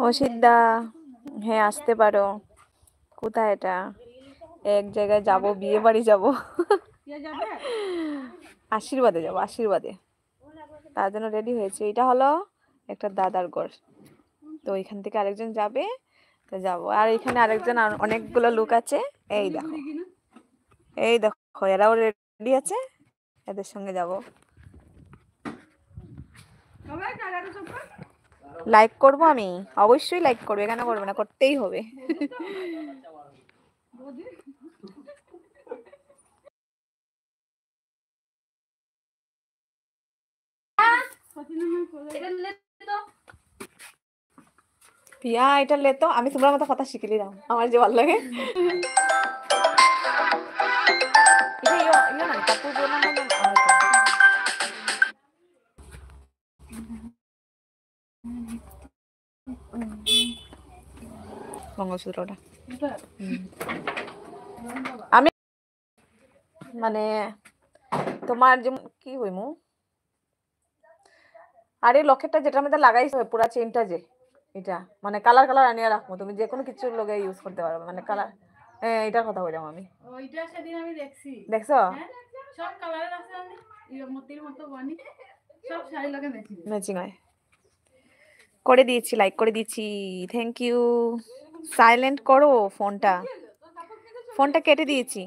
অসিদ্ধা, হ্যাঁ আসতে পারো। কোথায় এটা? এক জায়গায় যাব, বিয়ে বাড়ি যাব। আশীর্বাদে যাব, আশীর্বাদে। তার জন্য রেডি হয়েছে। এটা হলো একটা দাদার ঘর, তো এখান থেকে আরেকজন যাবে, তো যাবো। আর এখানে আরেকজন, অনেকগুলো লোক আছে। এই দেখো, এই দেখো, এরাও রেডি আছে, এদের সঙ্গে যাব। লাইক করব আমি, অবশ্যই লাইক করবে, কেন করবে না, করতেই হবে। পিয়া এটা লে তো, আমি তোমার মতো কথা শিখিলি দাও, আমার যে ভালো লাগে। মঙ্গলসূত্রটা আমি মানে তোমার যে কি হইমু, আরে লকেটটা যেটার মধ্যে লাগাইছো পুরা চেইনটা, যে এটা মানে কালার কালার আনিয়া রাখবো, তুমি যে কোনো কিছুর লগে ইউজ করতে পারবে, মানে কালার। হ্যাঁ এটার কথা বললাম আমি। ওইটা সেদিন আমি দেখছি, দেখছো? সব কালারের আছে, আমি মতির মতো বানি সব শাড়ি লগে ম্যাচিং হয়। করে দিয়েছি, লাইক করে দিয়েছি, থ্যাংক ইউ। সাইলেন্ট করো ফোনটা, ফোনটা কেটে দিয়েছি।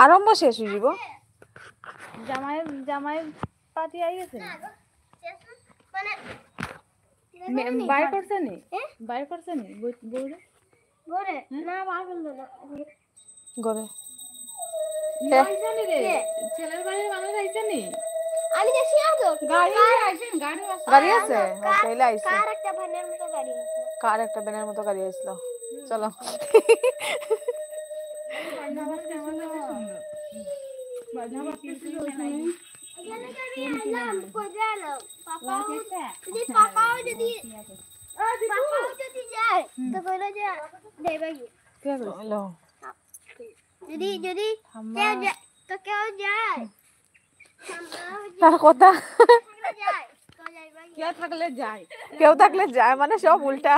আরম্ভ শেষ হয়ে যাব। জামাইয়ের পার্টি আই গেছে, বাইর করছে নি, বাইর করছে নি বউরে ঘরে না, বাইর করলো না ঘরে। ছেলের বাড়ির মানুষ আইছে নি, আমি দেখি আগে গাড়ি আইছেন, গাড়ি আছে, ওইলে আইছে। কার একটা ভ্যানের মতো গাড়ি আছে, কার একটা ভ্যানের মতো গাড়ি আইছিল। চলো কথা, কেউ থাকলে যায় মানে সব উল্টা।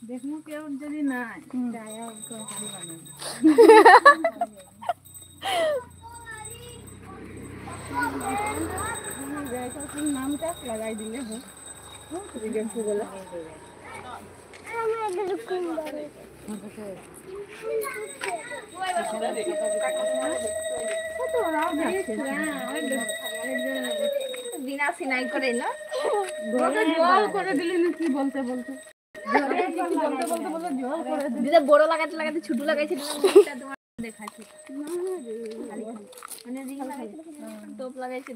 দেখমু কেউ যদি নাই যায় তরকারি বানাবো। নামটা লাগাই দিলে হয়, বিনা সিনাই করে না, জল করে দিলি না, কি বলতে বলতে বড় লাগাতে লাগাতে ছোট লাগাইছে, দেখাচ্ছি টোপ লাগাইছে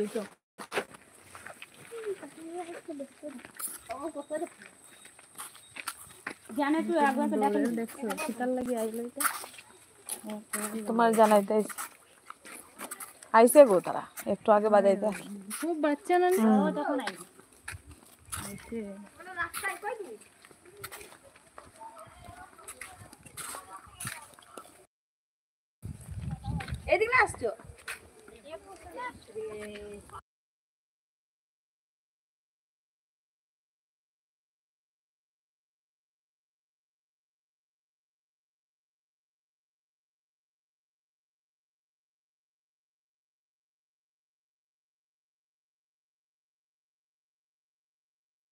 তো জানে তুই একবার দেখছো শীতাল লাগি আইলো, তোমার জানাইতে আইছে গো, তারা একটু আগে বাজাইতে খুব বাচ্চা না তখন আইছে। এদিকে আসছো।